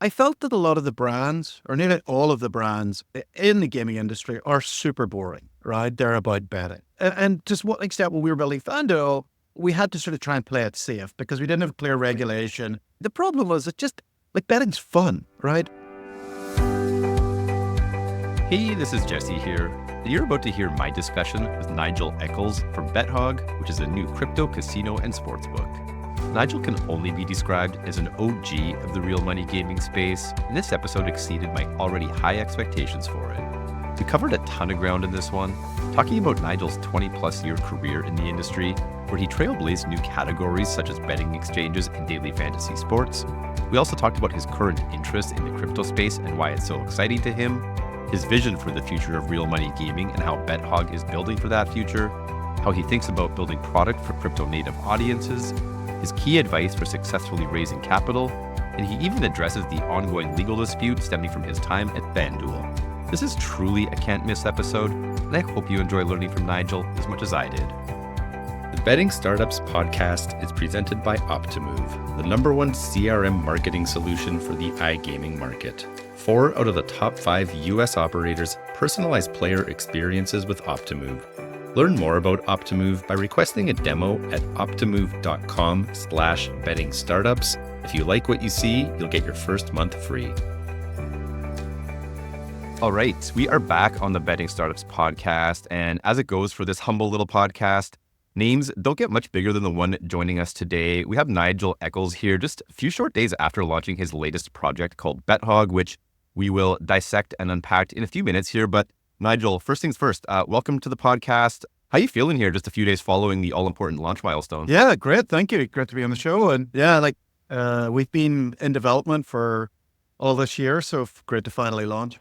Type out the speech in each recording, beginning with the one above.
I felt that a lot of the brands, or nearly all of the brands in the gaming industry, are super boring, right? They're about betting. And to what extent, when we were building FanDuel, we had to sort of try and play it safe because we didn't have clear regulation. The problem was it just, like, betting's fun, right? Hey, this is Jesse here. You're about to hear my discussion with Nigel Eccles from BetHog, which is a new crypto casino and sportsbook. Nigel can only be described as an OG of the real money gaming space, and this episode exceeded my already high expectations for it. We covered a ton of ground in this one, talking about Nigel's 20-plus year career in the industry, where he trailblazed new categories such as betting exchanges and daily fantasy sports. We also talked about his current interest in the crypto space and why it's so exciting to him, his vision for the future of real money gaming and how BetHog is building for that future, how he thinks about building product for crypto native audiences, his key advice for successfully raising capital, and he even addresses the ongoing legal dispute stemming from his time at FanDuel. This is truly a can't miss episode, and I hope you enjoy learning from Nigel as much as I did. The Betting Startups podcast is presented by Optimove, the #1 CRM marketing solution for the iGaming market. 4 out of the top 5 US operators personalize player experiences with Optimove. Learn more about Optimove by requesting a demo at optimove.com/bettingstartups. If you like what you see, you'll get your first month free. All right, we are back on the Betting Startups podcast, and as it goes for this humble little podcast, names don't get much bigger than the one joining us today. We have Nigel Eccles here just a few short days after launching his latest project called BetHog, which we will dissect and unpack in a few minutes here. But Nigel, first things first, welcome to the podcast. How are you feeling here just a few days following the all-important launch milestone? Yeah, great. Thank you. Great to be on the show. And yeah, we've been in development for all this year, so great to finally launch.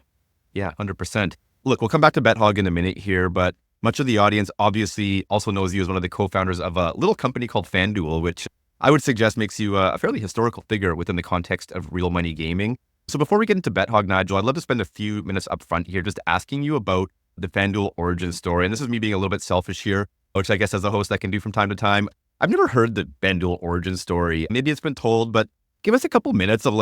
Yeah, 100%. Look, we'll come back to BetHog in a minute here, but much of the audience obviously also knows you as one of the co-founders of a little company called FanDuel, which I would suggest makes you a fairly historical figure within the context of real money gaming. So before we get into BetHog, Nigel, I'd love to spend a few minutes up front here just asking you about the FanDuel origin story. And this is me being a little bit selfish here, which I guess as a host I can do from time to time. I've never heard the FanDuel origin story. Maybe it's been told, but give us a couple minutes of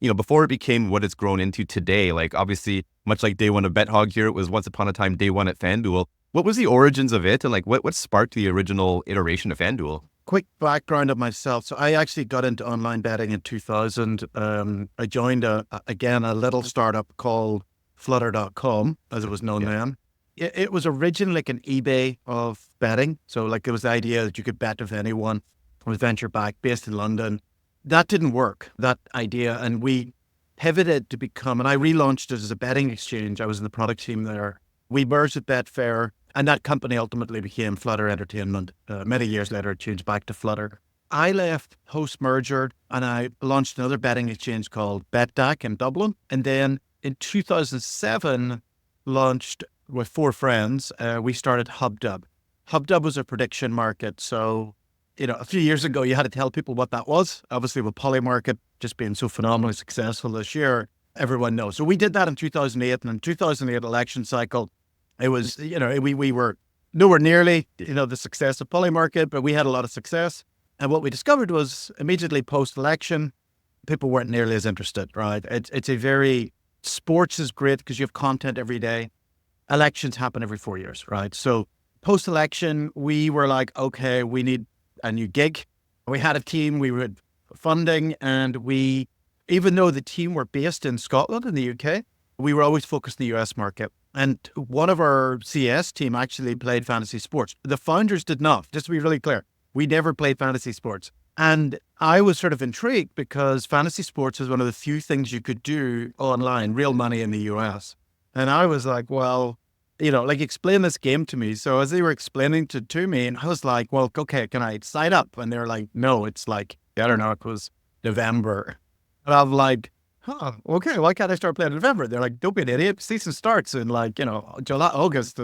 before it became what it's grown into today. Like, obviously, much like day one of BetHog here, it was once upon a time day one at FanDuel. What was the origins of it, and what sparked the original iteration of FanDuel? Quick background of myself. So I actually got into online betting in 2000. I joined a little startup called Flutter.com, as it was known then. It was originally like an eBay of betting. So there was the idea that you could bet with anyone. It was venture backed, based in London. That didn't work, that idea. And we pivoted to become, and I relaunched it as a betting exchange. I was in the product team there. We merged with Betfair. And that company ultimately became Flutter Entertainment. Many years later, it changed back to Flutter. I left post-merger and I launched another betting exchange called BetHog in Dublin. And then in 2007, launched with 4 friends, we started HubDub. HubDub was a prediction market. So, a few years ago, you had to tell people what that was. Obviously, with Polymarket just being so phenomenally successful this year, everyone knows. So we did that in 2008. And in 2008 election cycle, it was, we were nowhere nearly, the success of Polymarket, but we had a lot of success. And what we discovered was immediately post-election, people weren't nearly as interested, right? It's a very, sports is great because you have content every day. Elections happen every 4 years, right? So post-election, we were like, okay, we need a new gig. We had a team, we had funding, and even though the team were based in Scotland and the UK, we were always focused on the US market. And one of our CS team actually played fantasy sports. The founders did not, just to be really clear. We never played fantasy sports. And I was sort of intrigued because fantasy sports is one of the few things you could do online, real money in the US. And I was like, well, explain this game to me. So as they were explaining to me, and I was like, well, okay, can I sign up? And they're like, no, it's I don't know, it was November. And I'm like, okay, why can't I start playing in November? They're like, don't be an idiot. Season starts in July, August.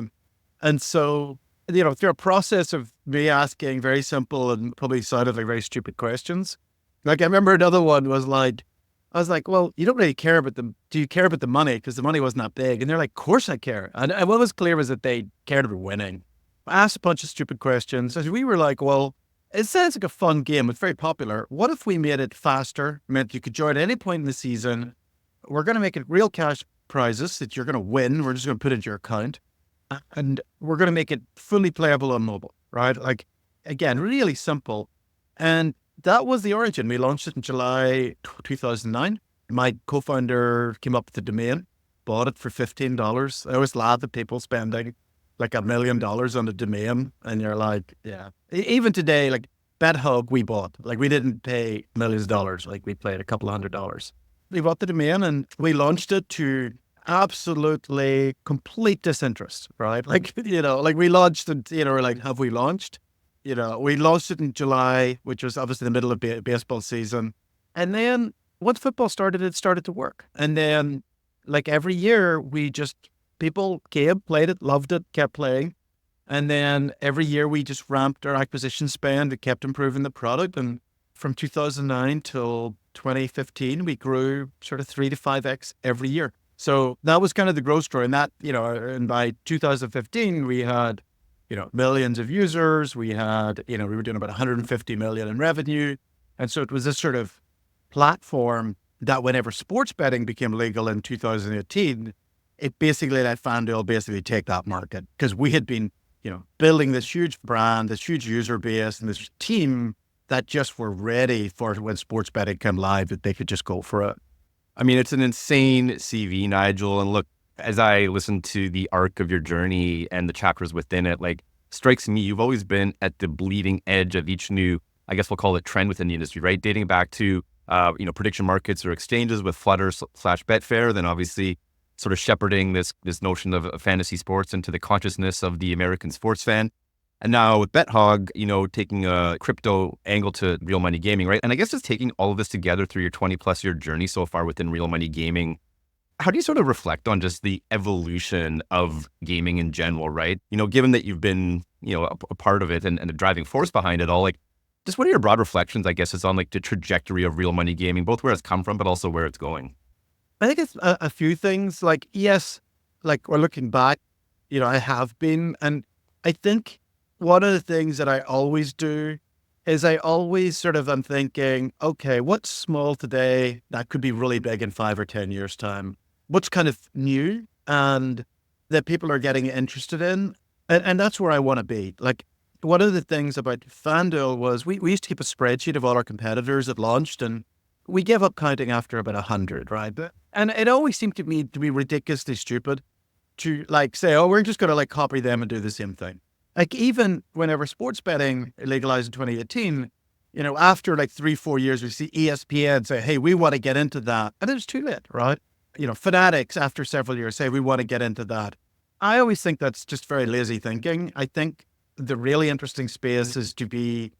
And so, through a process of me asking very simple and probably sounded like very stupid questions. I remember another one was I was like, well, you don't really care about do you care about the money? Because the money wasn't that big. And they're like, of course I care. And what was clear was that they cared about winning. I asked a bunch of stupid questions. And we were like, well, it sounds like a fun game. It's very popular. What if we made it faster, meant you could join at any point in the season, we're going to make it real cash prizes that you're going to win. We're just going to put it in your account. And we're going to make it fully playable on mobile, right? Like, again, really simple. And that was the origin. We launched it in July 2009. My co-founder came up with the domain, bought it for $15. I always laugh at people spending like $1 million on a domain. And you're like, yeah. Even today, like BetHog we bought. Like we didn't pay millions of dollars. Like we paid a couple $100. We bought the domain and we launched it to absolutely complete disinterest, right? Like, like we launched it, we're like, have we launched? We launched it in July, which was obviously the middle of baseball season. And then once football started, it started to work. And then like every year people came, played it, loved it, kept playing. And then every year we just ramped our acquisition spend and kept improving the product. And from 2009 till 2015, we grew sort of 3 to 5x every year. So that was kind of the growth story. And that, and by 2015, we had, millions of users. We had, we were doing about 150 million in revenue. And so it was this sort of platform that whenever sports betting became legal in 2018, it basically let FanDuel basically take that market because we had been, building this huge brand, this huge user base, and this team that just were ready for when sports betting came live that they could just go for it. I mean, it's an insane CV, Nigel. And look, as I listen to the arc of your journey and the chapters within it, like strikes me, you've always been at the bleeding edge of each new, I guess we'll call it trend within the industry, right? Dating back to, prediction markets or exchanges with Flutter / Betfair, then obviously sort of shepherding this notion of fantasy sports into the consciousness of the American sports fan. And now with BetHog, taking a crypto angle to real money gaming, right? And I guess just taking all of this together through your 20 plus year journey so far within real money gaming, how do you sort of reflect on just the evolution of gaming in general, right? Given that you've been, a part of it and the driving force behind it all, like just what are your broad reflections, I guess, is on like the trajectory of real money gaming, both where it's come from, but also where it's going? I think it's a few things. Like, yes, like we're looking back, I have been, and I think one of the things that I always do is I always sort of am thinking, okay, what's small today that could be really big in 5 or 10 years time? What's kind of new and that people are getting interested in? And that's where I want to be. Like one of the things about FanDuel was we used to keep a spreadsheet of all our competitors that launched and we gave up counting after about 100, right? And it always seemed to me to be ridiculously stupid to like say, oh, we're just going to like copy them and do the same thing. Like even whenever sports betting legalized in 2018, after like 3-4 years, we see ESPN say, hey, we want to get into that. And it was too late, right? Fanatics after several years say, we want to get into that. I always think that's just very lazy thinking. I think the really interesting space is to be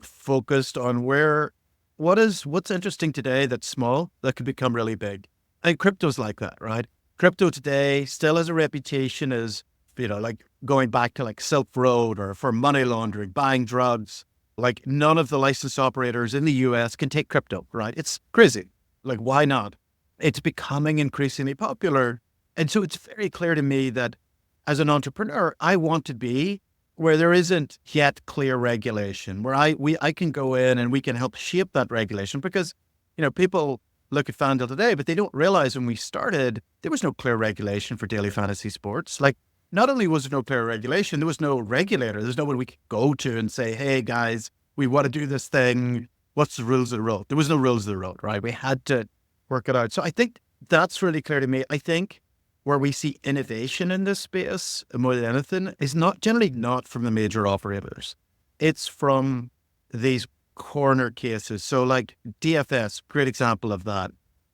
focused on what's interesting today that's small that could become really big. And crypto's like that, right? Crypto today still has a reputation as, like going back to like Silk Road or for money laundering, buying drugs. Like none of the licensed operators in the US can take crypto, right? It's crazy. Like, why not? It's becoming increasingly popular. And so it's very clear to me that as an entrepreneur, I want to be where there isn't yet clear regulation, where I can go in and we can help shape that regulation because, people look at FanDuel today, but they don't realize when we started, there was no clear regulation for daily fantasy sports. Like not only was there no clear regulation, there was no regulator. There's no one we could go to and say, hey guys, we want to do this thing. What's the rules of the road? There was no rules of the road, right? We had to work it out. So I think that's really clear to me. I think where we see innovation in this space more than anything is generally not from the major operators. It's from these corner cases. So like DFS, great example of that.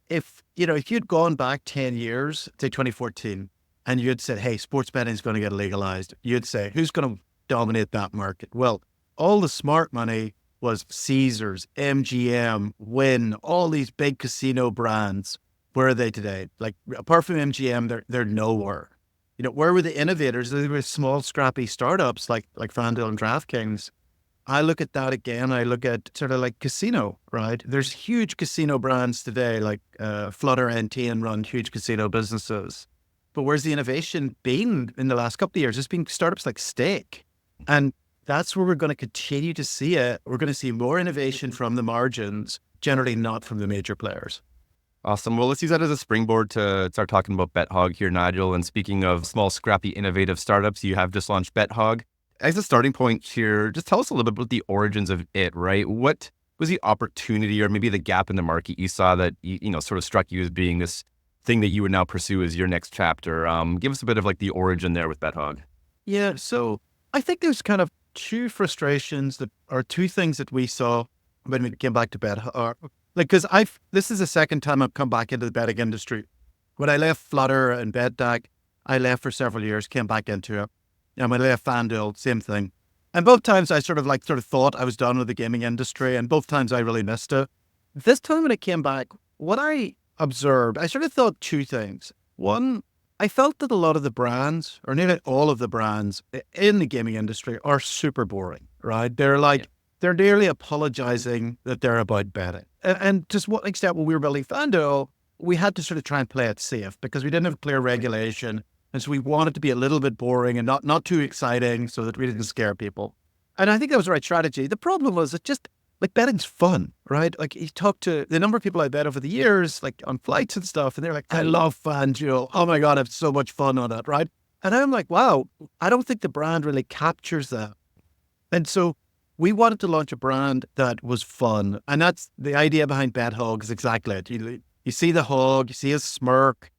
If you'd gone back 10 years, say 2014, and you'd said, hey, sports betting is going to get legalized, you'd say, who's going to dominate that market? Well, all the smart money was Caesars, MGM, Wynn, all these big casino brands. Where are they today? Like apart from MGM, they're nowhere. Where were the innovators? They were small, scrappy startups like FanDuel and DraftKings. I look at that again. I look at sort of like casino, right? There's huge casino brands today, like Flutter and run huge casino businesses. But where's the innovation been in the last couple of years? It's been startups like Stake. And that's where we're going to continue to see it. We're going to see more innovation from the margins, generally not from the major players. Awesome. Well, let's use that as a springboard to start talking about BetHog here, Nigel. And speaking of small, scrappy, innovative startups, you have just launched BetHog. As a starting point here, just tell us a little bit about the origins of it, right? What was the opportunity or maybe the gap in the market you saw that, sort of struck you as being this thing that you would now pursue as your next chapter? Give us a bit of like the origin there with BetHog. Yeah, so I think there's kind of two frustrations that are two things that we saw when we came back to BetHog. Because this is the second time I've come back into the betting industry. When I left Flutter and BetHog, I left for several years, came back into it. And when I left FanDuel, same thing. And both times I sort of thought I was done with the gaming industry, and both times I really missed it. This time when I came back, what I observed, I sort of thought two things. One, I felt that a lot of the brands, or nearly all of the brands in the gaming industry, are super boring, right? They're nearly apologizing that they're about betting. And to what extent, when we were building FanDuel, we had to sort of try and play it safe because we didn't have clear regulation. And so we wanted to be a little bit boring and not too exciting so that we didn't scare people. And I think that was the right strategy. The problem was that just like betting's fun, right? Like you talk to the number of people I bet over the years, like on flights and stuff, and they're like, I love FanDuel. Oh my God, I have so much fun on it, right? And I'm like, wow, I don't think the brand really captures that. And so we wanted to launch a brand that was fun. And that's the idea behind BetHog is exactly it. You see the hog, you see his smirk,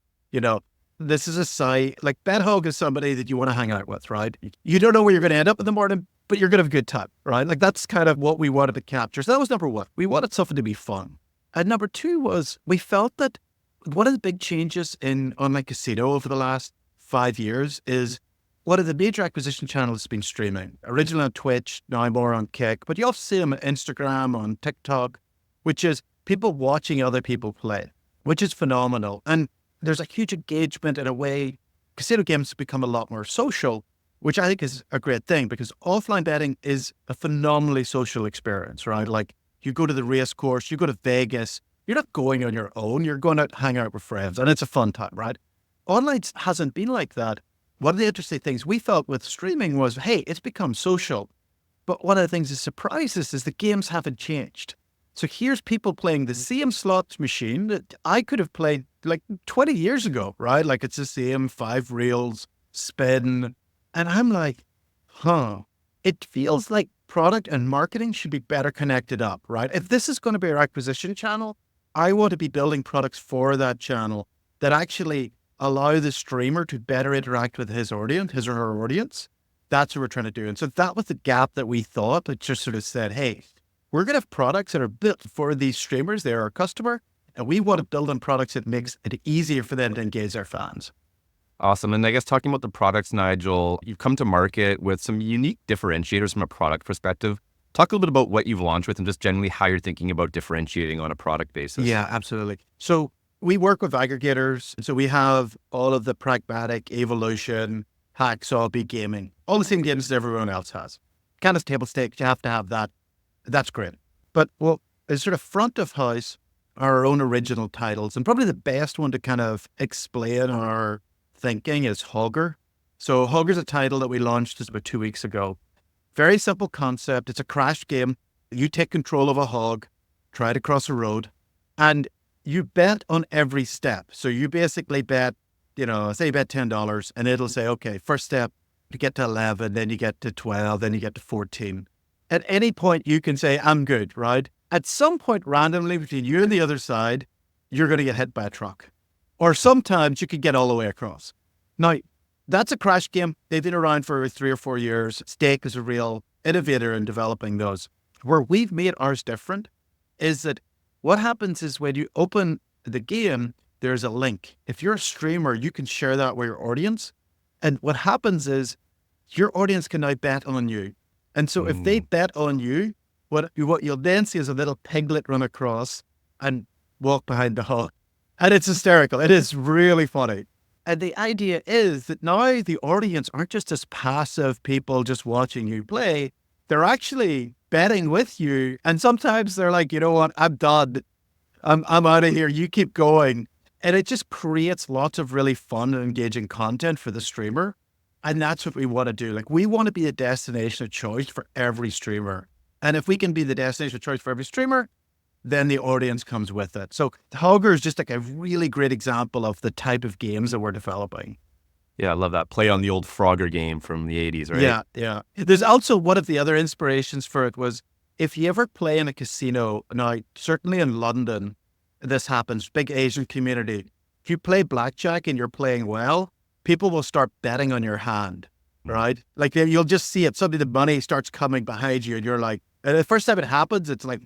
this is a site, like BetHog is somebody that you want to hang out with, right? You don't know where you're going to end up in the morning, but you're going to have a good time, right? Like that's kind of what we wanted to capture. So that was number one. We wanted something to be fun. And number two was we felt that one of the big changes in online casino over the last 5 years is one of the major acquisition channels has been streaming. Originally on Twitch, now more on Kick, but you also see them on Instagram, on TikTok, which is people watching other people play, which is phenomenal. And there's a huge engagement in a way. Casino games have become a lot more social, which I think is a great thing because offline betting is a phenomenally social experience, right? Like you go to the race course, you go to Vegas, you're not going on your own, you're going out to hang out with friends and it's a fun time, right? Online hasn't been like that. One of the interesting things we felt with streaming was, hey, it's become social. But one of the things that surprised us is the games haven't changed. So here's people playing the same slots machine that I could have played like 20 years ago, right? Like it's the same 5 reels, spin. And I'm like, it feels like product and marketing should be better connected up, right? If this is going to be our acquisition channel, I want to be building products for that channel that actually allow the streamer to better interact with his audience, his or her audience. That's what we're trying to do. And so that was the gap that we thought that just sort of said, hey, we're going to have products that are built for these streamers. They're our customer. And we want to build on products that makes it easier for them to engage their fans. Awesome. And I guess talking about the products, Nigel, you've come to market with some unique differentiators from a product perspective. Talk a little bit about what you've launched with and just generally how you're thinking about differentiating on a product basis. Yeah, absolutely. So we work with aggregators. So we have all of the Pragmatic, Evolution, Hacksaw, Big Gaming, all the same games that everyone else has. Kind of table stakes, you have to have that. That's great. But what is sort of front of house are our own original titles. And probably the best one to kind of explain our thinking is Hogger. So Hogger's a title that we launched just about 2 weeks ago. Very simple concept. It's a crash game. You take control of a hog, try to cross a road, and you bet on every step. So you basically bet, say you bet $10 and it'll say, okay, first step, you get to 11, then you get to 12, then you get to 14. At any point you can say, I'm good, right? At some point randomly between you and the other side, you're going to get hit by a truck. Or sometimes you could get all the way across. Now, that's a crash game. They've been around for 3 or 4 years. Stake is a real innovator in developing those. Where we've made ours different is that what happens is when you open the game, there's a link. If you're a streamer, you can share that with your audience. And what happens is your audience can now bet on you. And so if they bet on you, what you'll then see is a little piglet run across and walk behind the hog. And it's hysterical. It is really funny. And the idea is that now the audience aren't just as passive people just watching you play. They're actually betting with you. And sometimes they're like, you know what, I'm done. I'm out of here. You keep going. And it just creates lots of really fun and engaging content for the streamer. And that's what we want to do. Like, we want to be a destination of choice for every streamer. And if we can be the destination of choice for every streamer, then the audience comes with it. So Hogger is just like a really great example of the type of games that we're developing. Yeah, I love that. Play on the old Frogger game from the 80s, right? Yeah, yeah. There's also one of the other inspirations for it was if you ever play in a casino, now certainly in London, this happens, big Asian community. If you play blackjack and you're playing well, people will start betting on your hand, right? Like you'll just see it. Suddenly the money starts coming behind you and you're like, and the first time it happens, it's like,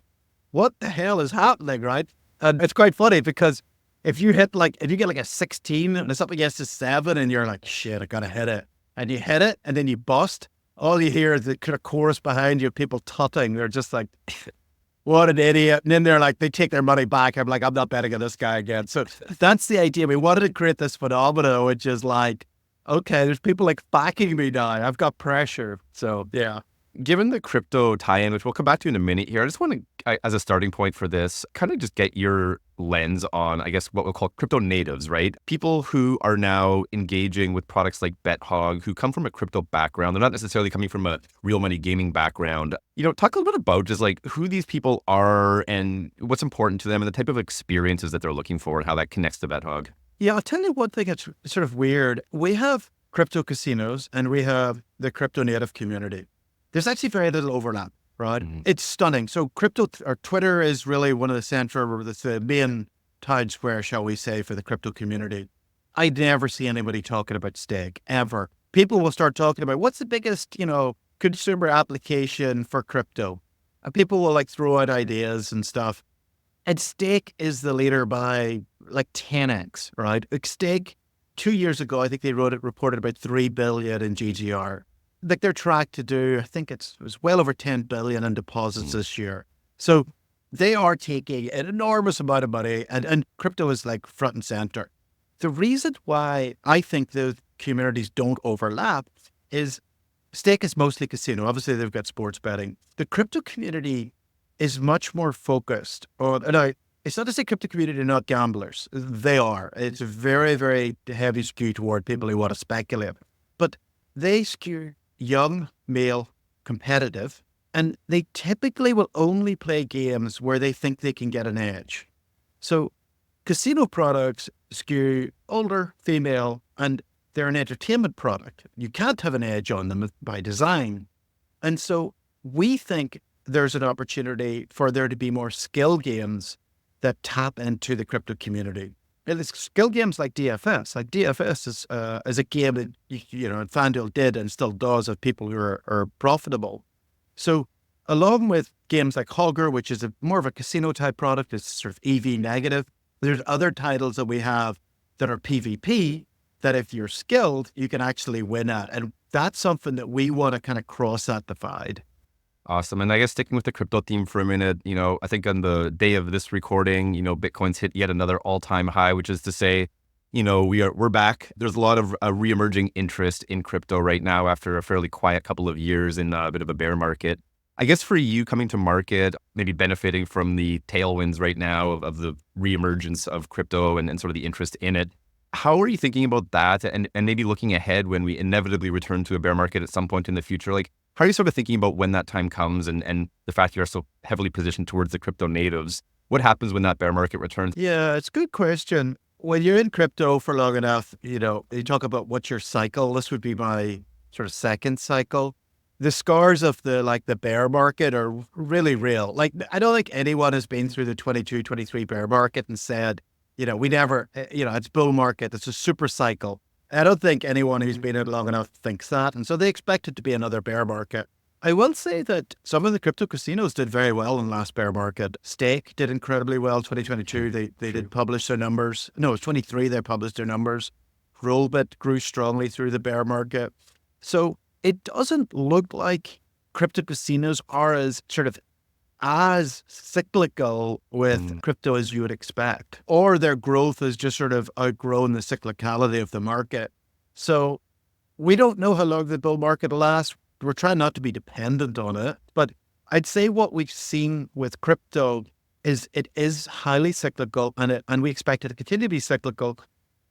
what the hell is happening, right? And it's quite funny because if you get like a 16 and it's up against a 7 and you're like, shit, I gotta hit it. And you hit it and then you bust, all you hear is the kind of chorus behind you, people tutting. They're just like, what an idiot. And then they're like, they take their money back. I'm like, I'm not betting on this guy again. So that's the idea. We wanted to create this phenomenon, which is like, okay, there's people like backing me now. I've got pressure. So yeah. Given the crypto tie-in, which we'll come back to in a minute here, I just want to, as a starting point for this, kind of just get your lens on, I guess, what we'll call crypto natives, right? People who are now engaging with products like BetHog, who come from a crypto background. They're not necessarily coming from a real money gaming background. Talk a little bit about just like who these people are and what's important to them and the type of experiences that they're looking for and how that connects to BetHog. Yeah, I'll tell you one thing that's sort of weird. We have crypto casinos and we have the crypto native community. There's actually very little overlap, right? Mm-hmm. It's stunning. So crypto or Twitter is really one of the main town square, shall we say, for the crypto community. I never see anybody talking about stake, ever. People will start talking about what's the biggest, consumer application for crypto. And people will like throw out ideas and stuff. And stake is the leader by like 10x, right? Like stake, 2 years ago, I think they reported about 3 billion in GGR. Like they're tracked to do, I think it was well over 10 billion in deposits this year. So they are taking an enormous amount of money and crypto is like front and center. The reason why I think the communities don't overlap is stake is mostly casino. Obviously they've got sports betting. The crypto community is much more focused on, and it's not to say crypto community are not gamblers. They are. It's a very, very heavy skew toward people who want to speculate. But they skew young, male, competitive, and they typically will only play games where they think they can get an edge. So casino products skew older, female, and they're an entertainment product. You can't have an edge on them by design. And so we think there's an opportunity for there to be more skill games that tap into the crypto community. And it's skill games like DFS. Like DFS is a game that, FanDuel did and still does of people who are profitable. So along with games like Hogger, which is more of a casino type product, it's sort of EV negative. There's other titles that we have that are PvP that if you're skilled, you can actually win at. And that's something that we want to kind of cross that divide. Awesome. And I guess sticking with the crypto theme for a minute, I think on the day of this recording, Bitcoin's hit yet another all-time high, which is to say, we're back. There's a lot of re-emerging interest in crypto right now after a fairly quiet couple of years in a bit of a bear market. I guess for you coming to market, maybe benefiting from the tailwinds right now of the re-emergence of crypto and sort of the interest in it, how are you thinking about that and maybe looking ahead when we inevitably return to a bear market at some point in the future? Like, how are you sort of thinking about when that time comes and the fact you are so heavily positioned towards the crypto natives? What happens when that bear market returns? Yeah, it's a good question. When you're in crypto for long enough, you talk about what's your cycle. This would be my sort of second cycle. The scars of the bear market are really real. Like, I don't think anyone has been through the 22, 23 bear market and said, we never, it's bull market. It's a super cycle. I don't think anyone who's been in it long enough thinks that. And so they expect it to be another bear market. I will say that some of the crypto casinos did very well in last bear market. Stake did incredibly well. 2022, they did publish their numbers. No, it was 23, they published their numbers. Rollbit grew strongly through the bear market. So it doesn't look like crypto casinos are as cyclical with crypto as you would expect, or their growth has just sort of outgrown the cyclicality of the market. So we don't know how long the bull market will last. We're trying not to be dependent on it, but I'd say what we've seen with crypto is it is highly cyclical and we expect it to continue to be cyclical.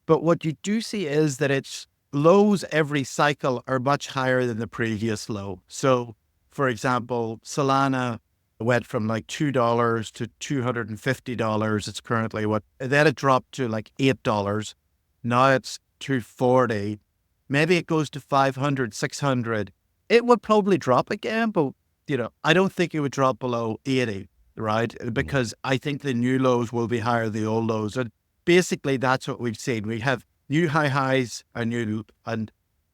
But what you do see is that its lows every cycle are much higher than the previous low. So for example, Solana went from like $2 to $250. It's currently then it dropped to like $8. Now it's $240. Maybe it goes to 500, 600. It would probably drop again, but I don't think it would drop below 80, right? Because I think the new lows will be higher than the old lows. And basically that's what we've seen. We have new high highs and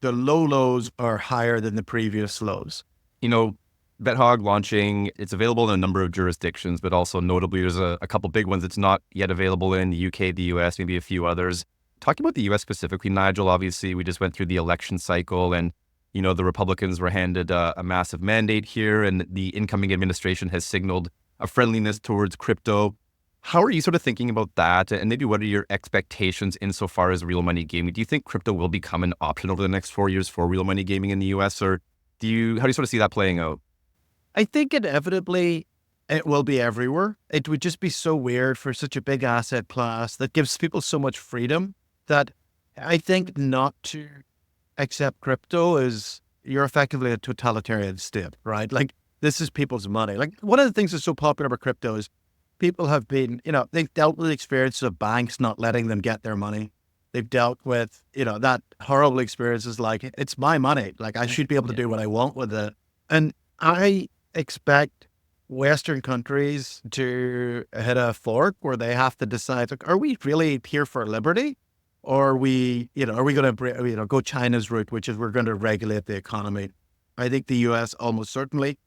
the low lows are higher than the previous lows. BetHog launching, it's available in a number of jurisdictions, but also notably there's a couple big ones it's not yet available in the UK, the US, maybe a few others. Talking about the US specifically, Nigel, obviously we just went through the election cycle and, the Republicans were handed a massive mandate here and the incoming administration has signaled a friendliness towards crypto. How are you sort of thinking about that? And maybe what are your expectations insofar as real money gaming? Do you think crypto will become an option over the next 4 years for real money gaming in the US? Or how do you sort of see that playing out? I think inevitably it will be everywhere. It would just be so weird for such a big asset class that gives people so much freedom that I think not to accept crypto is you're effectively a totalitarian state, right? Like this is people's money. Like one of the things that's so popular about crypto is people have been, they've dealt with the experience of banks not letting them get their money. They've dealt with, that horrible experiences like it's my money. Like I should be able to do what I want with it. And I expect Western countries to hit a fork where they have to decide, like, are we really here for liberty? Or are we going to, go China's route, which is we're going to regulate the economy? I think the US almost certainly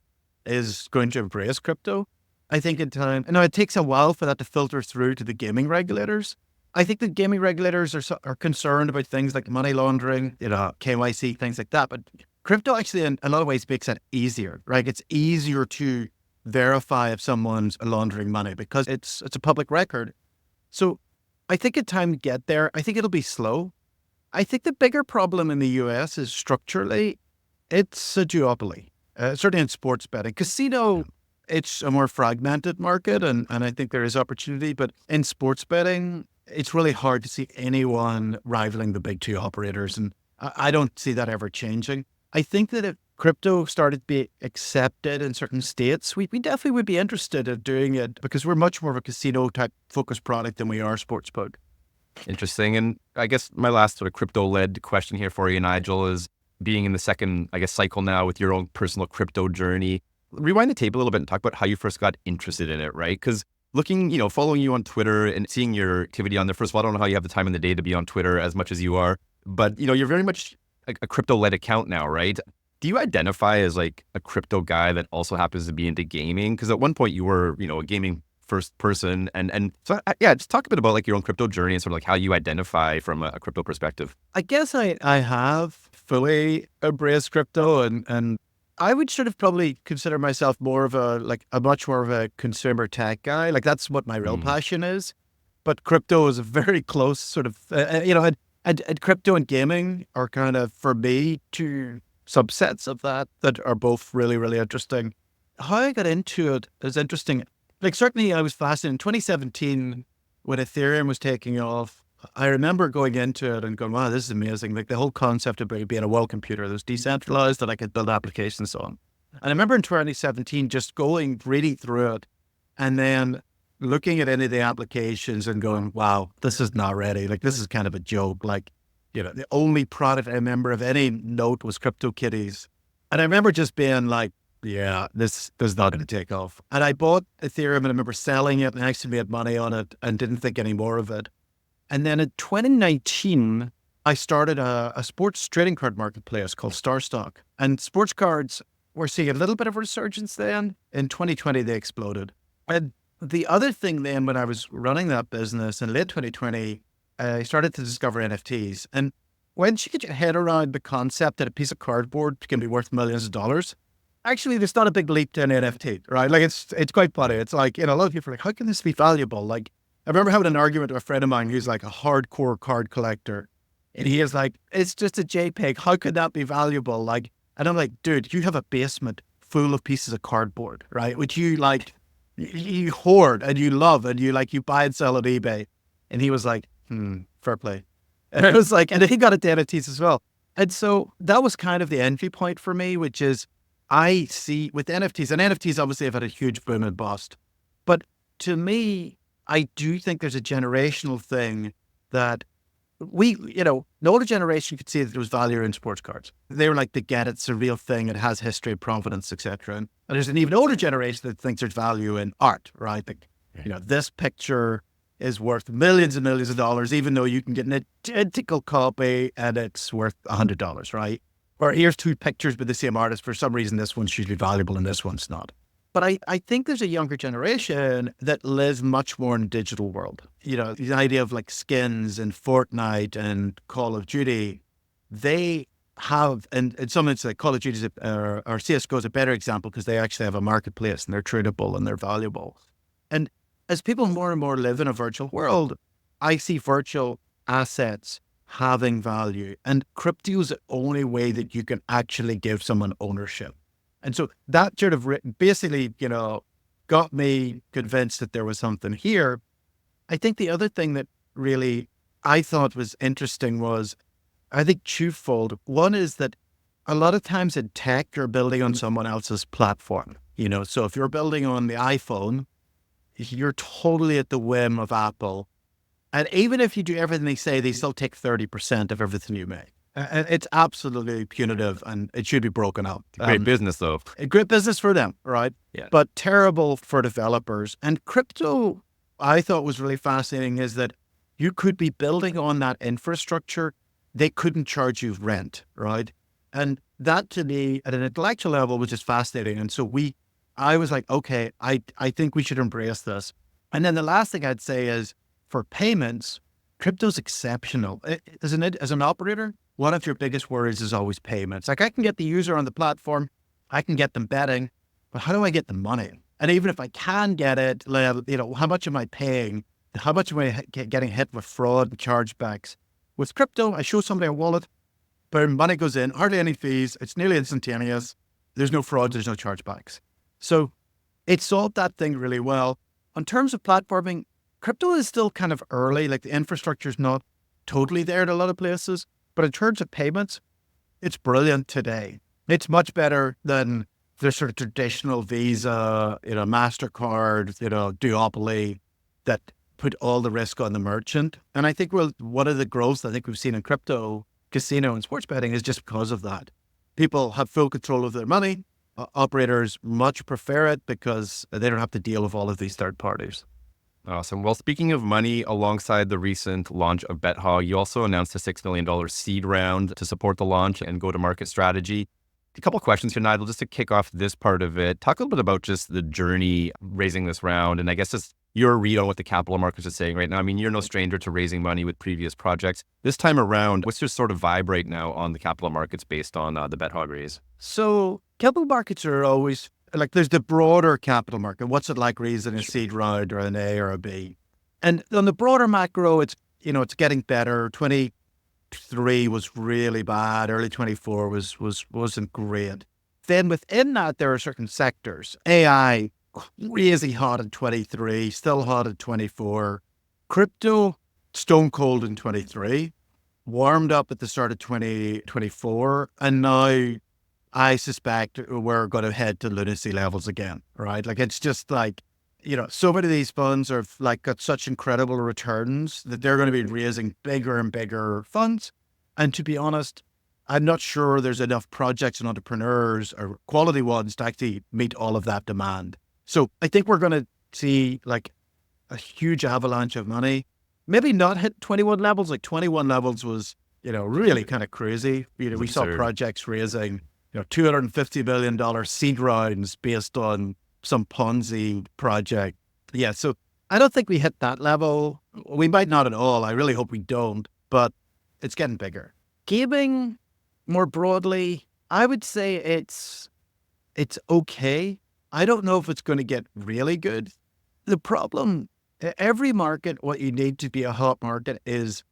is going to embrace crypto. I think in time, now it takes a while for that to filter through to the gaming regulators. I think the gaming regulators are concerned about things like money laundering, KYC, things like that. But crypto actually in a lot of ways makes it easier, right? It's easier to verify if someone's laundering money because it's a public record. So I think in time to get there, I think it'll be slow. I think the bigger problem in the US is structurally, it's a duopoly, certainly in sports betting. Casino, it's a more fragmented market and I think there is opportunity, but in sports betting, it's really hard to see anyone rivaling the big two operators. And I don't see that ever changing. I think that if crypto started to be accepted in certain states, we definitely would be interested in doing it because we're much more of a casino type focused product than we are sportsbook. Interesting. And I guess my last sort of crypto-led question here for you, Nigel, is being in the second, cycle now with your own personal crypto journey. Rewind the tape a little bit and talk about how you first got interested in it, right? Because looking, following you on Twitter and seeing your activity on there, first of all, I don't know how you have the time in the day to be on Twitter as much as you are, but, you're very much a crypto-led account now, right? Do you identify as like a crypto guy that also happens to be into gaming? Because at one point you were, a gaming first person. And so, just talk a bit about like your own crypto journey and sort of like how you identify from a crypto perspective. I guess I have fully embraced crypto and I would sort of probably consider myself more of a much more of a consumer tech guy. Like that's what my real passion is. But crypto is a very close sort of, and crypto and gaming are kind of, for me, two subsets of that are both really, really interesting. How I got into it is interesting. Like certainly I was fascinated in 2017 when Ethereum was taking off. I remember going into it and going, wow, this is amazing. Like the whole concept of being a world computer that was decentralized that I could build applications on. And I remember in 2017 just reading through it and then looking at any of the applications and going, wow, this is not ready. Like this is kind of a joke. Like, the only product I remember of any note was CryptoKitties. And I remember just being like, yeah, this is not going to take off. And I bought Ethereum and I remember selling it and actually made money on it and didn't think any more of it. And then in 2019, I started a sports trading card marketplace called StarStock. And sports cards were seeing a little bit of a resurgence then. In 2020, they exploded. And the other thing then, when I was running that business in late 2020, I started to discover NFTs. And once you get your head around the concept that a piece of cardboard can be worth millions of dollars, actually, there's not a big leap to an NFT, right? Like, it's quite funny. It's like, a lot of people are like, how can this be valuable? Like, I remember having an argument with a friend of mine who's like a hardcore card collector. And he is like, it's just a JPEG. How could that be valuable? Like, and I'm like, dude, you have a basement full of pieces of cardboard, right? Which you you hoard and you love and you buy and sell on eBay. And he was like, fair play. And I was like, and he got into NFTs as well. And so that was kind of the entry point for me, which is I see with NFTs, and NFTs obviously have had a huge boom and bust. But to me, I do think there's a generational thing that the older generation could see that there was value in sports cards. They were like, they get it, it's a real thing, it has history, provenance, etc. And there's an even older generation that thinks there's value in art, right? Like, this picture is worth millions and millions of dollars, even though you can get an identical copy and it's worth $100, right? Or here's two pictures by the same artist. For some reason, this one's hugely valuable and this one's not. But I think there's a younger generation that lives much more in a digital world. The idea of like skins and Fortnite and Call of Duty, they have, and in some instances, like Call of Duty or CSGO is a better example because they actually have a marketplace and they're tradable and they're valuable. And as people more and more live in a virtual world, I see virtual assets having value. And crypto is the only way that you can actually give someone ownership. And so that sort of basically, got me convinced that there was something here. I think the other thing that really I thought was interesting was, I think twofold. One is that a lot of times in tech, you're building on someone else's platform. So if you're building on the iPhone, you're totally at the whim of Apple. And even if you do everything they say, they still take 30% of everything you make. It's absolutely punitive and it should be broken up. Great business, though. A great business for them, right? Yeah. But terrible for developers. And crypto, I thought was really fascinating is that you could be building on that infrastructure. They couldn't charge you rent, right? And that to me at an intellectual level was just fascinating. And so I was like, okay, I think we should embrace this. And then the last thing I'd say is for payments, crypto's exceptional. As an operator, one of your biggest worries is always payments. Like I can get the user on the platform, I can get them betting, but how do I get the money? And even if I can get it, how much am I paying? How much am I getting hit with fraud and chargebacks? With crypto, I show somebody a wallet, boom, money goes in, hardly any fees. It's nearly instantaneous. There's no fraud, there's no chargebacks. So it solved that thing really well. In terms of platforming, crypto is still kind of early. Like the infrastructure is not totally there in a lot of places. But in terms of payments, it's brilliant today. It's much better than the sort of traditional Visa, MasterCard, duopoly that put all the risk on the merchant. And I think one of the growths I think we've seen in crypto, casino and sports betting is just because of that. People have full control of their money. Operators much prefer it because they don't have to deal with all of these third parties. Awesome. Well, speaking of money, alongside the recent launch of BetHog, you also announced a $6 million seed round to support the launch and go-to-market strategy. A couple of questions here, Nigel, just to kick off this part of it. Talk a little bit about just the journey raising this round, and I guess just your read on what the capital markets are saying right now. I mean, you're no stranger to raising money with previous projects. This time around, what's your sort of vibe right now on the capital markets based on the BetHog raise? So capital markets are always, like there's the broader capital market. What's it like raising a seed round or an A or a B? And on the broader macro, it's getting better. 23 was really bad. Early 24 wasn't great. Then within that, there are certain sectors. AI, crazy hot in 23, still hot in 24. Crypto, stone cold in 23, warmed up at the start of 2024. And now I suspect we're going to head to lunacy levels again, right? Like it's just like, so many of these funds are like got such incredible returns that they're going to be raising bigger and bigger funds. And to be honest, I'm not sure there's enough projects and entrepreneurs or quality ones to actually meet all of that demand. So I think we're going to see like a huge avalanche of money, maybe not hit 21 levels. Like 21 levels was, really kind of crazy. We saw projects raising, $250 million seed rounds based on some Ponzi project. Yeah. So I don't think we hit that level. We might not at all. I really hope we don't, but it's getting bigger. Gaming more broadly, I would say it's okay. I don't know if it's going to get really good. The problem, every market, what you need to be a hot market is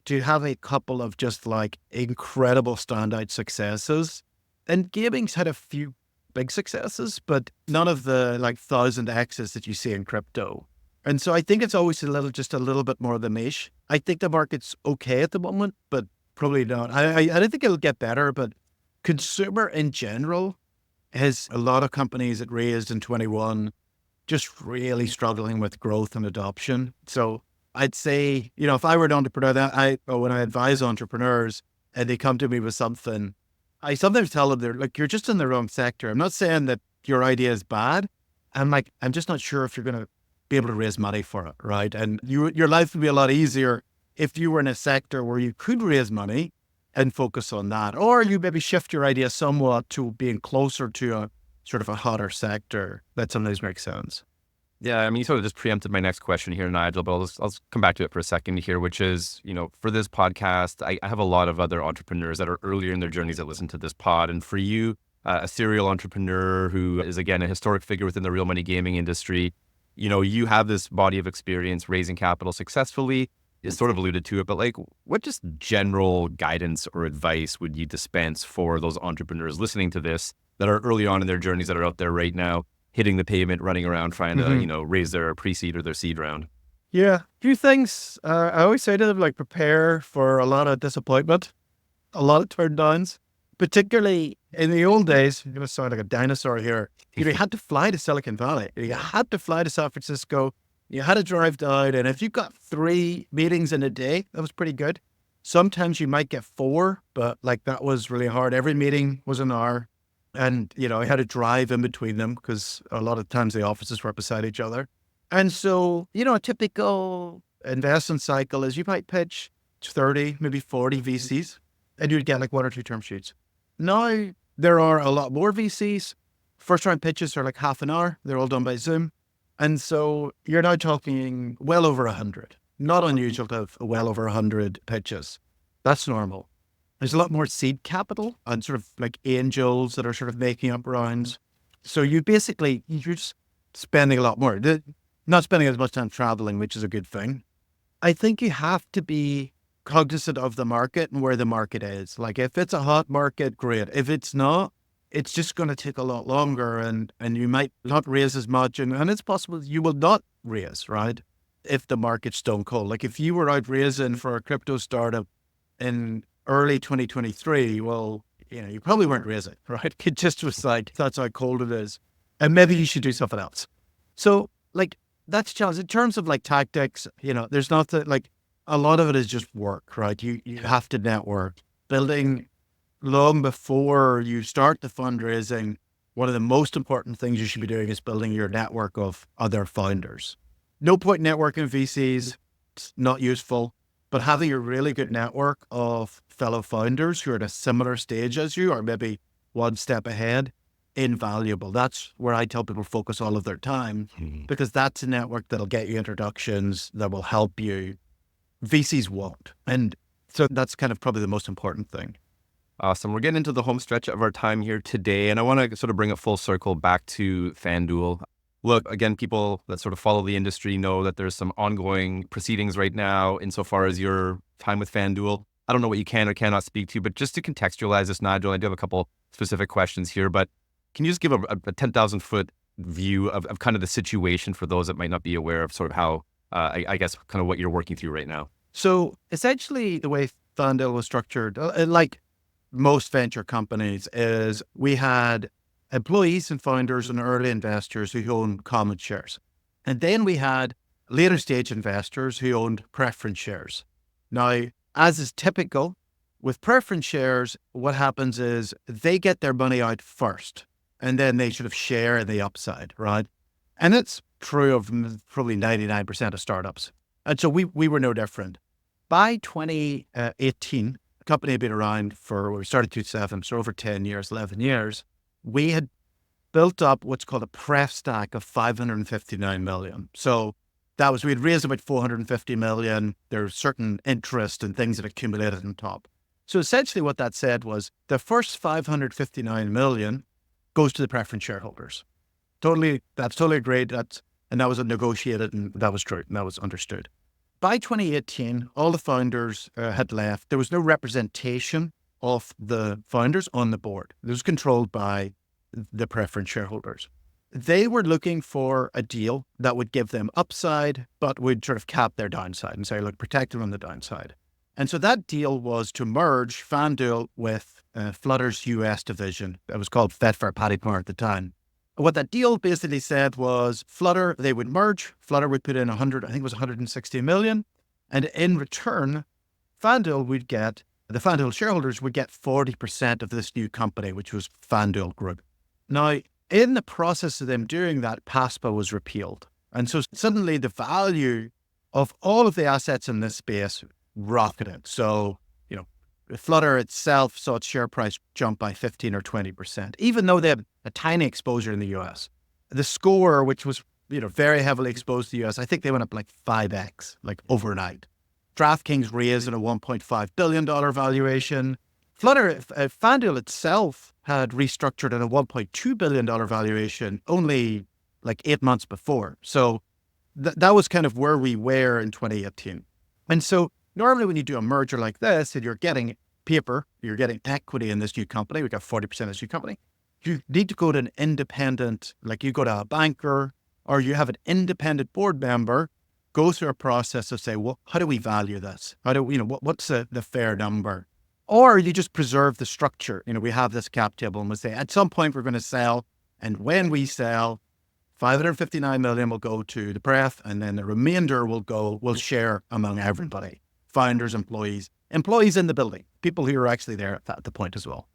to have a couple of just like incredible standout successes. And gaming's had a few big successes, but none of the like 1,000x's that you see in crypto. And so I think it's always just a little bit more of the niche. I think the market's okay at the moment, but probably not. I don't think it'll get better, but consumer in general is a lot of companies that raised in 21 just really struggling with growth and adoption. So I'd say, if I were an entrepreneur, when I advise entrepreneurs and they come to me with something, I sometimes tell them they're like, you're just in the wrong sector. I'm not saying that your idea is bad. I'm just not sure if you're going to be able to raise money for it, right? And your life would be a lot easier if you were in a sector where you could raise money and focus on that. Or you maybe shift your idea somewhat to being closer to a sort of a hotter sector. That sometimes makes sense. Yeah, I mean, you sort of just preempted my next question here, Nigel, but I'll come back to it for a second here, which is, for this podcast, I have a lot of other entrepreneurs that are earlier in their journeys that listen to this pod. And for you, a serial entrepreneur who is, again, a historic figure within the real money gaming industry, you have this body of experience raising capital successfully. You sort of alluded to it, but like, what just general guidance or advice would you dispense for those entrepreneurs listening to this that are early on in their journeys that are out there right now, hitting the pavement, running around, trying to, raise their pre-seed or their seed round? Yeah. A few things. I always say to them, like, prepare for a lot of disappointment, a lot of turn downs, particularly in the old days. I'm going to sound like a dinosaur here. You had to fly to Silicon Valley. You had to fly to San Francisco. You had to drive down. And if you got 3 meetings in a day, that was pretty good. Sometimes you might get 4, but like that was really hard. Every meeting was an hour. And, I had to drive in between them because a lot of times the offices were beside each other. And so, a typical investment cycle is you might pitch 30, maybe 40 VCs, and you'd get like 1 or 2 term sheets. Now, there are a lot more VCs. First round pitches are like half an hour. They're all done by Zoom. And so you're now talking well over 100. Not unusual to have well over 100 pitches. That's normal. There's a lot more seed capital and sort of like angels that are sort of making up rounds. So you're just spending a lot more. Not spending as much time traveling, which is a good thing. I think you have to be cognizant of the market and where the market is. Like if it's a hot market, great. If it's not, it's just going to take a lot longer and you might not raise as much. And it's possible you will not raise, right? If the market's stone cold. Like if you were out raising for a crypto startup in early 2023, well, you probably weren't raising, right? It just was like, that's how cold it is. And maybe you should do something else. So like that's a challenge. In terms of like tactics, there's not that like a lot of it is just work, right? You have to network. Building long before you start the fundraising, one of the most important things you should be doing is building your network of other founders. No point networking VCs, it's not useful, but having a really good network of fellow founders who are at a similar stage as you, or maybe one step ahead, invaluable. That's where I tell people focus all of their time, because that's a network that'll get you introductions, that will help you. VCs won't. And so that's kind of probably the most important thing. Awesome. We're getting into the home stretch of our time here today, and I want to sort of bring it full circle back to FanDuel. Look, again, people that sort of follow the industry know that there's some ongoing proceedings right now insofar as your time with FanDuel. I don't know what you can or cannot speak to, but just to contextualize this, Nigel, I do have a couple specific questions here, but can you just give a 10,000-foot view of kind of the situation for those that might not be aware of sort of how, I guess, kind of what you're working through right now? So essentially the way FanDuel was structured, like most venture companies, is we had employees and founders and early investors who owned common shares. And then we had later stage investors who owned preference shares. Now, as is typical with preference shares, what happens is they get their money out first, and then they sort of share in the upside, right? And it's true of probably 99% of startups. And so we were no different. By 2018, the company had been around we started 2007, so over 10 years, 11 years. We had built up what's called a pref stack of 559 million. So we had raised about 450 million. There's certain interest and things that accumulated on top. So essentially what that said was the first 559 million goes to the preference shareholders. That's totally great. And that was negotiated, and that was true, and that was understood. By 2018, all the founders had left. There was no representation of the founders on the board. It was controlled by the preference shareholders. They were looking for a deal that would give them upside, but would sort of cap their downside and say, look, protect them on the downside. And so that deal was to merge FanDuel with Flutter's US division. That was called Betfair Paddypower at the time. What that deal basically said was Flutter, they would merge. Flutter would put in 100, I think it was 160 million. And in return, the FanDuel shareholders would get 40% of this new company, which was FanDuel Group. Now, in the process of them doing that, PASPA was repealed. And so suddenly the value of all of the assets in this space rocketed. So, Flutter itself saw its share price jump by 15 or 20%, even though they had a tiny exposure in the US. The Score, which was, very heavily exposed to the US, I think they went up like 5x, like overnight. DraftKings raised at a $1.5 billion valuation. FanDuel itself had restructured at a $1.2 billion valuation only like 8 months before. So that was kind of where we were in 2018. And so normally when you do a merger like this and you're getting paper, you're getting equity in this new company, we got 40% of this new company, you need to go to an independent, like you go to a banker or you have an independent board member, go through a process of say, well, how do we value this? How do what's the fair number? Or you just preserve the structure. We have this cap table and we say, at some point we're going to sell. And when we sell, 559 million will go to the pref, and then the remainder will share among everybody. Founders, employees in the building, people who are actually there at the point as well.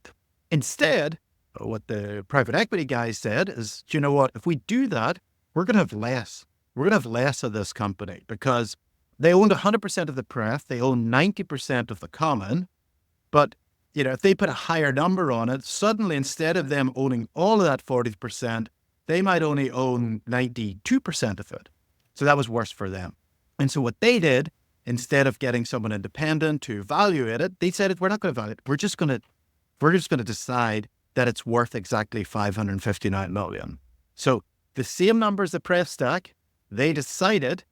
Instead, what the private equity guys said is, you know what, if we do that, we're going to have less. We're going to have less of this company because they owned 100% of the pref, they own 90% of the common, but if they put a higher number on it, suddenly instead of them owning all of that 40%, they might only own 92% of it. So that was worse for them. And so what they did, instead of getting someone independent to evaluate it, they said, we're not going to evaluate it. We're just going to decide that it's worth exactly 559 million. So the same numbers the pref stack, they decided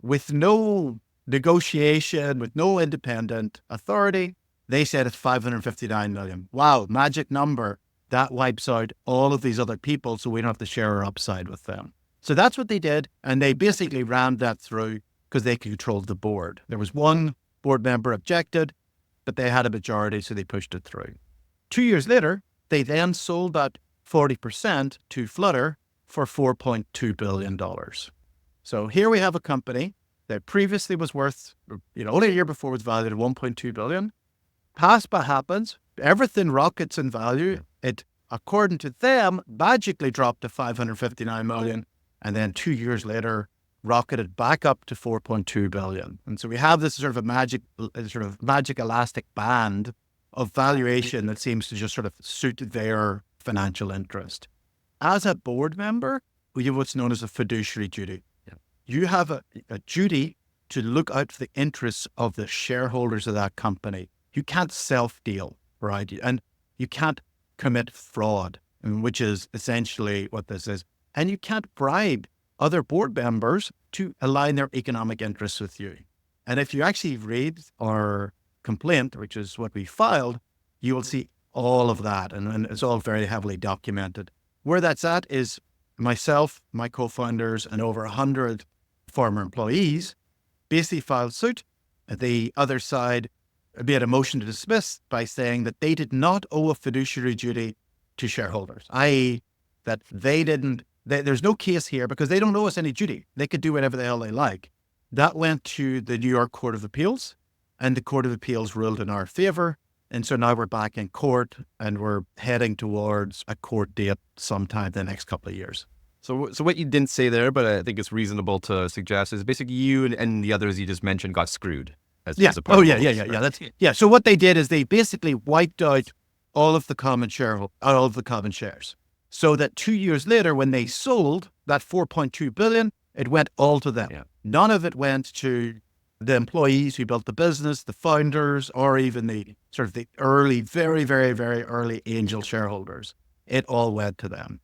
with no negotiation, with no independent authority, they said it's 559 million. Wow, magic number. That wipes out all of these other people so we don't have to share our upside with them. So that's what they did. And they basically rammed that through because they controlled the board. There was one board member objected, but they had a majority, so they pushed it through. 2 years later, they then sold that 40% to Flutter for $4.2 billion. So here we have a company that previously was worth, only a year before was valued at $1.2 billion. PASPA happens, everything rockets in value. It, according to them, magically dropped to 559 million, and then 2 years later, rocketed back up to 4.2 billion. And so we have this sort of magic elastic band of valuation that seems to just sort of suit their financial interest. As a board member, you have what's known as a fiduciary duty. Yeah. You have a duty to look out for the interests of the shareholders of that company. You can't self-deal, right? And you can't commit fraud, which is essentially what this is. And you can't bribe other board members to align their economic interests with you. And if you actually read our complaint, which is what we filed, you will see all of that. And it's all very heavily documented. Where that's at is myself, my co-founders, and over 100 former employees basically filed suit. The other side made a motion to dismiss by saying that they did not owe a fiduciary duty to shareholders, i.e. that there's no case here because they don't owe us any duty. They could do whatever the hell they like. That went to the New York Court of Appeals, and the Court of Appeals ruled in our favor. And so now we're back in court and we're heading towards a court date sometime in the next couple of years. So what you didn't say there, but I think it's reasonable to suggest, is basically you and the others you just mentioned got screwed. As a part of this. So what they did is they basically wiped out all of the common shares. So that 2 years later, when they sold that 4.2 billion, it went all to them. Yeah. None of it went to the employees who built the business, the founders, or even the sort of the early, very, very, very early angel shareholders. It all went to them.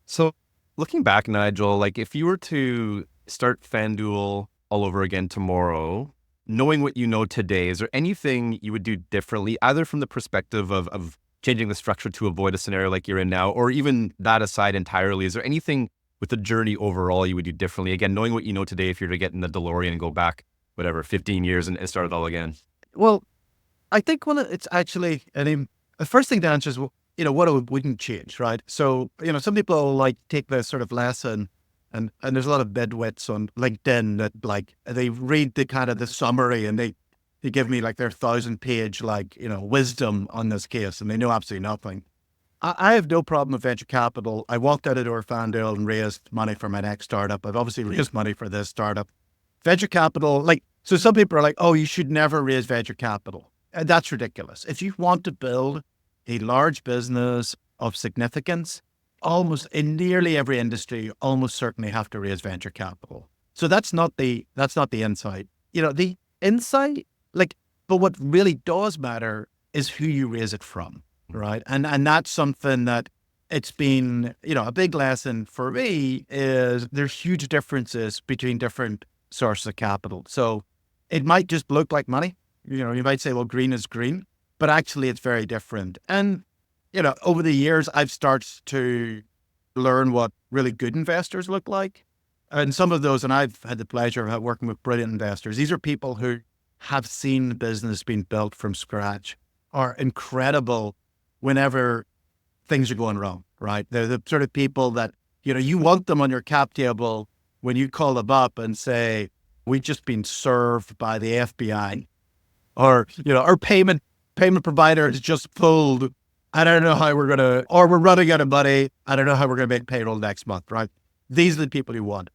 So looking back, Nigel, like if you were to start FanDuel all over again tomorrow, knowing what you know today, is there anything you would do differently, either from the perspective of changing the structure to avoid a scenario like you're in now, or even that aside entirely, is there anything with the journey overall you would do differently? Again, knowing what you know today, if you were to get in the DeLorean and go back, 15 years and start it all again. Well, I think it's actually, the first thing to answer is, what it wouldn't change, right? So, some people like take this sort of lesson, and there's a lot of bedwets on LinkedIn that like they read the kind of the summary, and they give me like their 1,000-page like wisdom on this case, and they know absolutely nothing. I have no problem with venture capital. I walked out of door FanDuel and raised money for my next startup. I've obviously raised money for this startup. Venture capital, so some people are like, oh, you should never raise venture capital. That's ridiculous. If you want to build a large business of significance, almost in nearly every industry, you almost certainly have to raise venture capital. So that's not the insight. The insight, but what really does matter is who you raise it from, right? And that's something that it's been, a big lesson for me is there's huge differences between different sources of capital. So it might just look like money. You might say, well, green is green, but actually it's very different. And, over the years, I've started to learn what really good investors look like. And some of those, and I've had the pleasure of working with brilliant investors. These are people who have seen the business being built from scratch, are incredible whenever things are going wrong, right? They're the sort of people that, you want them on your cap table when you call them up and say, we've just been served by the FBI, or, our payment provider has just pulled. I don't know how or we're running out of money. I don't know how we're going to make payroll next month, right? These are the people you want.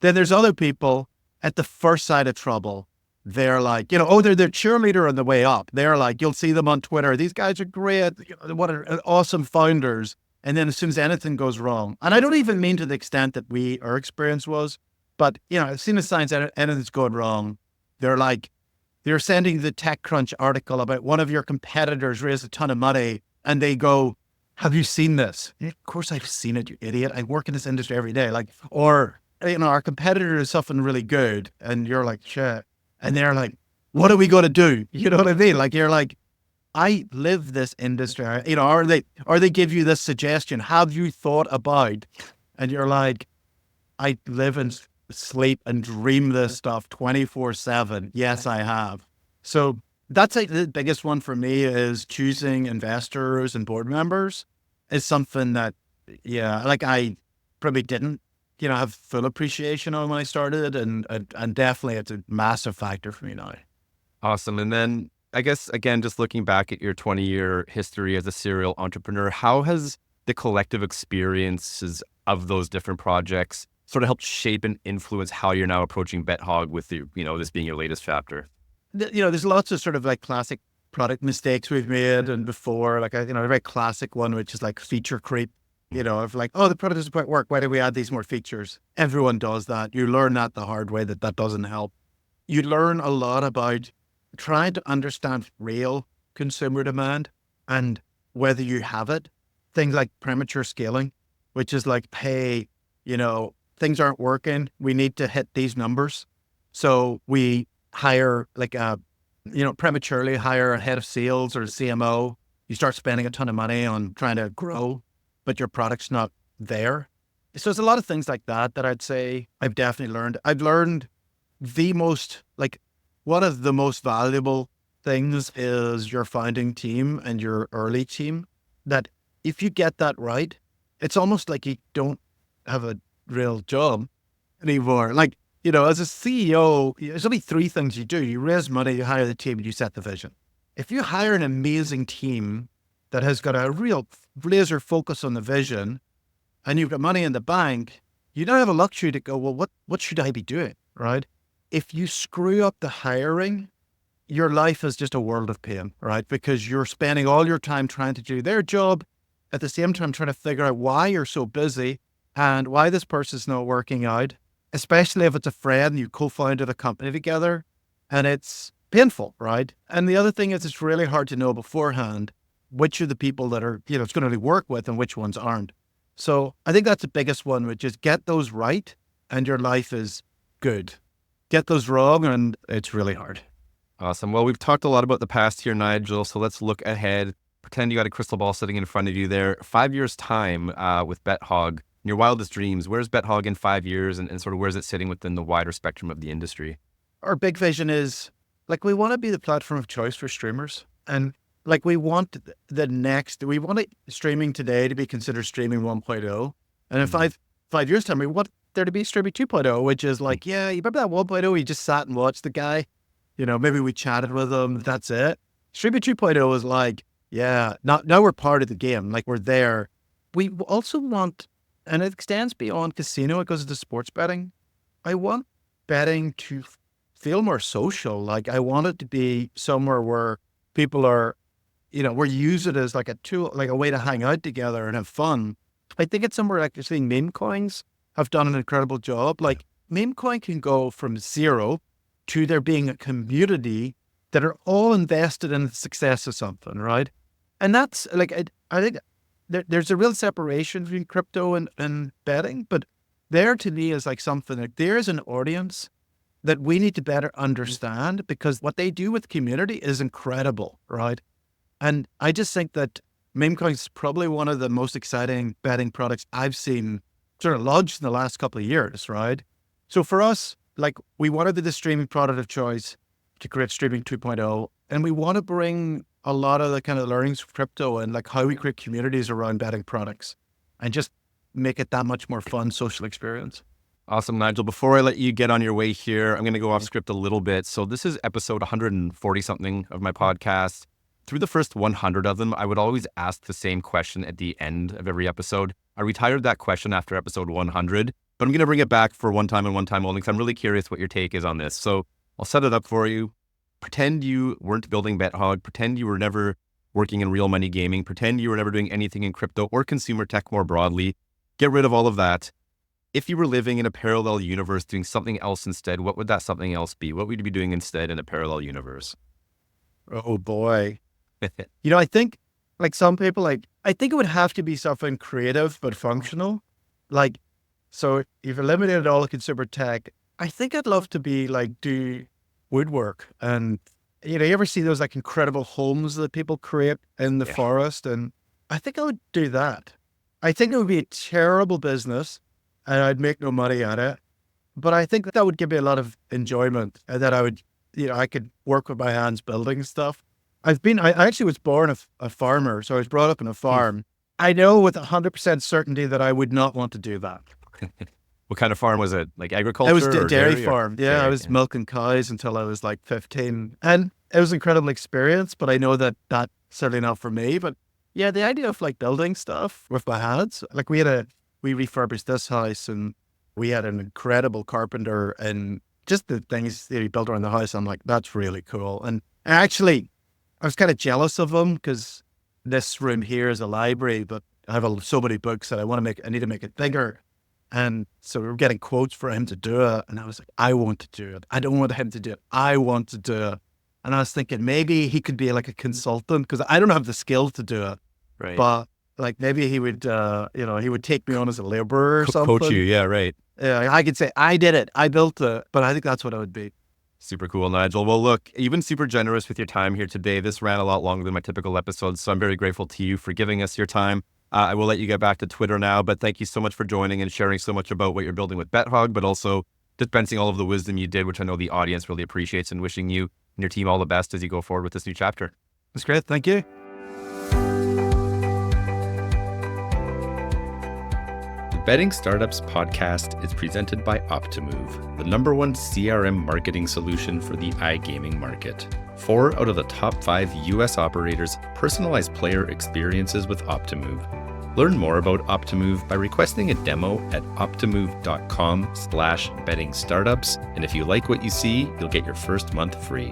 Then there's other people at the first sign of trouble. They're like, they're their cheerleader on the way up. They're like, you'll see them on Twitter. These guys are great. What are awesome founders. And then as soon as anything goes wrong, and I don't even mean to the extent that our experience was, but, as soon as signs anything's going wrong, they're sending the TechCrunch article about one of your competitors raised a ton of money, and they go, have you seen this? Yeah, of course I've seen it, you idiot. I work in this industry every day. Or, our competitor is something really good, and you're like, shit. And they're like, what are we going to do? You know what I mean? You're like, I live this industry, or they give you this suggestion. Have you thought about? And you're like, I live and sleep and dream this stuff 24/7. Yes, I have. So that's the biggest one for me is choosing investors and board members is something that, I probably didn't, have full appreciation on when I started. And definitely it's a massive factor for me now. Awesome. And then I guess, again, just looking back at your 20-year history as a serial entrepreneur, how has the collective experiences of those different projects sort of helped shape and influence how you're now approaching BetHog with this being your latest chapter? There's lots of sort of classic product mistakes we've made and before, a very classic one, which is feature creep, of the product doesn't quite work. Why do we add these more features? Everyone does that. You learn that the hard way, that doesn't help. You learn a lot about trying to understand real consumer demand and whether you have it. Things like premature scaling, which is hey, things aren't working. We need to hit these numbers. So we hire prematurely hire a head of sales or a CMO. You start spending a ton of money on trying to grow, but your product's not there. So there's a lot of things like that I'd say I've definitely learned. I've learned one of the most valuable things is your founding team and your early team, that if you get that right, it's almost like you don't have a real job anymore. As a CEO, there's only three things you do. You raise money, you hire the team, and you set the vision. If you hire an amazing team that has got a real laser focus on the vision and you've got money in the bank, you don't have a luxury to go, well, what should I be doing, right? If you screw up the hiring, your life is just a world of pain, right? Because you're spending all your time trying to do their job, at the same time trying to figure out why you're so busy and why this person's not working out, especially if it's a friend, you co-founded a company together, and it's painful, right? And the other thing is it's really hard to know beforehand which are the people that are, it's going to really work with and which ones aren't. So I think that's the biggest one, which is get those right and your life is good. Get those wrong and it's really hard. Awesome. Well, we've talked a lot about the past here, Nigel. So let's look ahead. Pretend you got a crystal ball sitting in front of you there. 5 years time with BetHog, your wildest dreams, where's BetHog in 5 years and sort of where's it sitting within the wider spectrum of the industry? Our big vision is like we want to be the platform of choice for streamers. And like we want streaming today to be considered streaming 1.0. And in 5 years time, we want there to be streaming 2.0, which is like, yeah, you remember that 1.0, you just sat and watched the guy, maybe we chatted with him, that's it. Streaming 2.0 is like, yeah, now we're part of the game, like we're there. We also want, and it extends beyond casino, it goes into sports betting. I want betting to feel more social. Like I want it to be somewhere where people are, we use it as like a tool, like a way to hang out together and have fun. I think it's somewhere like you're seeing meme coins have done an incredible job. Like meme coin can go from zero to there being a community that are all invested in the success of something, right? And that's like, I think there's a real separation between crypto and betting, but there to me is like something like there's an audience that we need to better understand because what they do with the community is incredible, right? And I just think that meme coins is probably one of the most exciting betting products I've seen sort of launched in the last couple of years, right? So for us, like we want to be the streaming product of choice to create streaming 2.0. And we want to bring a lot of the kind of learnings of crypto and like how we create communities around betting products and just make it that much more fun social experience. Awesome, Nigel. Before I let you get on your way here, I'm going to go off script a little bit. So this is episode 140 something of my podcast. Through the first 100 of them, I would always ask the same question at the end of every episode. I retired that question after episode 100, but I'm going to bring it back for one time and one time only because I'm really curious what your take is on this. So I'll set it up for you. Pretend you weren't building BetHog. Pretend you were never working in real money gaming. Pretend you were never doing anything in crypto or consumer tech more broadly. Get rid of all of that. If you were living in a parallel universe doing something else instead, what would that something else be? What would you be doing instead in a parallel universe? Oh boy. I think like some people, I think it would have to be something creative but functional. Like, so you've eliminated all the consumer tech. I think I'd love to be like, do woodwork. And, you ever see those like incredible homes that people create in the forest? And I think I would do that. I think it would be a terrible business and I'd make no money at it. But I think that would give me a lot of enjoyment and that I would, I could work with my hands building stuff. I actually was born a farmer, so I was brought up in a farm. I know with 100% certainty that I would not want to do that. What kind of farm was it? Like agriculture? It was a or dairy farm. Dairy, I was milking cows until I was like 15. And it was an incredible experience, but I know that that's certainly not for me. But yeah, the idea of like building stuff with my hands, like we refurbished this house and we had an incredible carpenter and just the things that he built around the house. I'm like, that's really cool. And actually, I was kind of jealous of him because this room here is a library, but I have so many books that I need to make it bigger. And so we were getting quotes for him to do it. And I was like, I want to do it. I don't want him to do it. I want to do it. And I was thinking maybe he could be like a consultant because I don't have the skill to do it. Right. But like maybe he would, he would take me on as a laborer or something. Coach you. Yeah, right. Yeah, I could say, I did it. I built it. But I think that's what I would be. Super cool, Nigel. Well, look, you've been super generous with your time here today. This ran a lot longer than my typical episodes, so I'm very grateful to you for giving us your time. I will let you get back to Twitter now, but thank you so much for joining and sharing so much about what you're building with BetHog, but also dispensing all of the wisdom you did, which I know the audience really appreciates, and wishing you and your team all the best as you go forward with this new chapter. That's great. Thank you. Betting Startups podcast is presented by Optimove, the #1 CRM marketing solution for the iGaming market. 4 out of the top 5 US operators personalize player experiences with Optimove. Learn more about Optimove by requesting a demo at optimove.com/bettingstartups. And if you like what you see, you'll get your first month free.